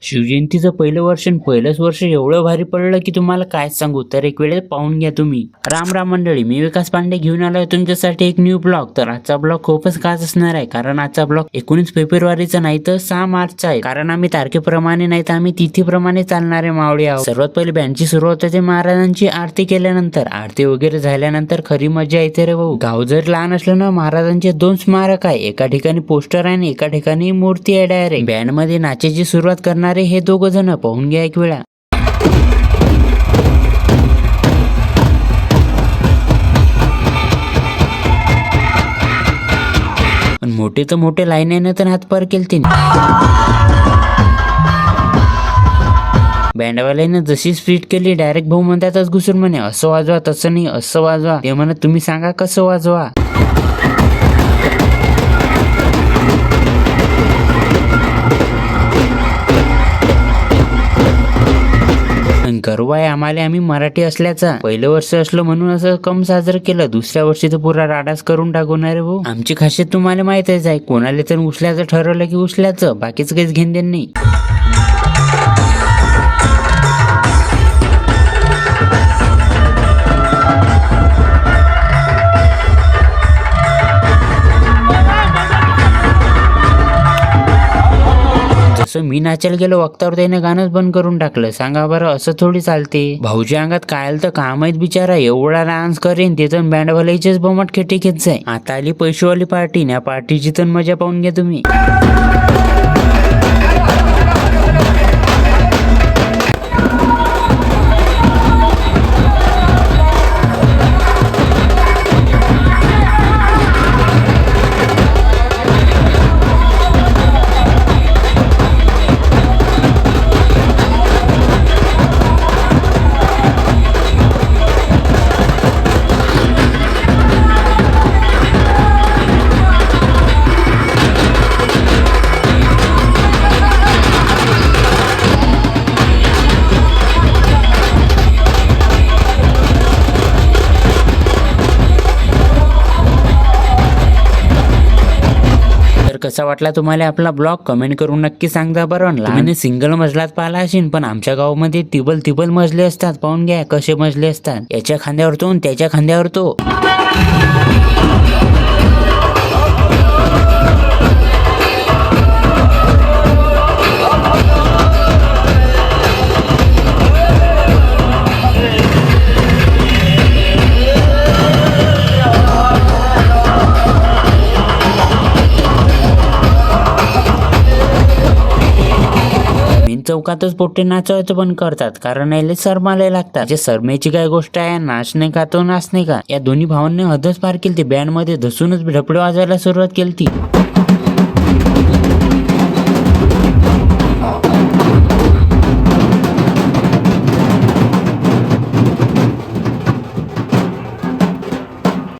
शिवजयंतीचं पहिलं पहिलंच वर्ष एवढं भारी पडलं की तुम्हाला काय सांगू. तर एक वेळेस पाहून घ्या तुम्ही. राम राम मंडळी, मी विकास पांडे घेऊन आलोय तुमच्यासाठी एक न्यू ब्लॉग. तर आजचा ब्लॉग खूपच खास असणार आहे, कारण आजचा ब्लॉग 19 फेब्रुवारीचा नाही तर 6 मार्चचा आहे. कारण आम्ही तारखेप्रमाणे नाही तर आम्ही तिथीप्रमाणे चालणारे मावळे आहोत. सर्वात पहिले बँडची सुरुवात होते महाराजांची आरती केल्यानंतर. आरती वगैरे झाल्यानंतर खरी मजा येते रे भाऊ. गाव जर लहान असलं ना, महाराजांचे 2 स्मारक आहे. एका ठिकाणी पोस्टर आहे आणि एका ठिकाणी मूर्ती आहे डायरेक्ट. बँड मध्ये नाचायची सुरुवात करणारे हे 2 जण पाहून घ्या एक वेळा. पण मोठे तर मोठे लाईन तर हात पार केलते. बँडवाल्याने जशी स्पीड केली डायरेक्ट भाऊ म्हणतातच घुसून म्हणे असं वाजवा, तसं नाही, असं वाजवा. ते म्हणत तुम्ही सांगा कसं वाजवा. गर्व आहे आम्हाला आम्ही मराठी असल्याचा. पहिलं वर्ष असलं म्हणून असं कम साजरं केलं. दुसऱ्या वर्षी तर पुरा राडाच करून टाकवणार भाऊ. आमची खासियत तुम्हाला माहितच आहे. कोणाला तर उचल्याचं ठरवलं की उचल्याचं, बाकीच काहीच घेण देण नाही. असं मी नाचायला गेलो वक्तावर त्याने गाणंच बंद करून टाकलं. सांगा बरं, असं थोडी चालते. भाऊच्या अंगात काय तर काम आहेत बिचारा. एवढा डान्स करेन ते तर बँडवाल्याचेच बमट खेटे घेत जाय. आता आली पैसेवाली पार्टी. या पार्टीची तर मजा पाहून घ्या तुम्ही. कसा वाटला तुम्हाला आपला ब्लॉग कमेंट करून नक्की सांगा बरं. तुम्ही सिंगल मजलात पाहिला असेल, पण आमच्या गावामध्ये टिबल मजले असतात. पाहून घ्या कसे मजले असतात. याच्या खांद्यावर तो, त्याच्या खांद्यावर तो. चौकातच पोट्टे नाचायचं पण करतात, कारण याला सरमाले लागतात. जे सरमेची काय गोष्ट आहे, नाचणे का तो नाचणे का, या दोन्ही भावांनी हदच पार केली. बँड मध्ये धसूनच ढपडे वाजवायला सुरुवात केली.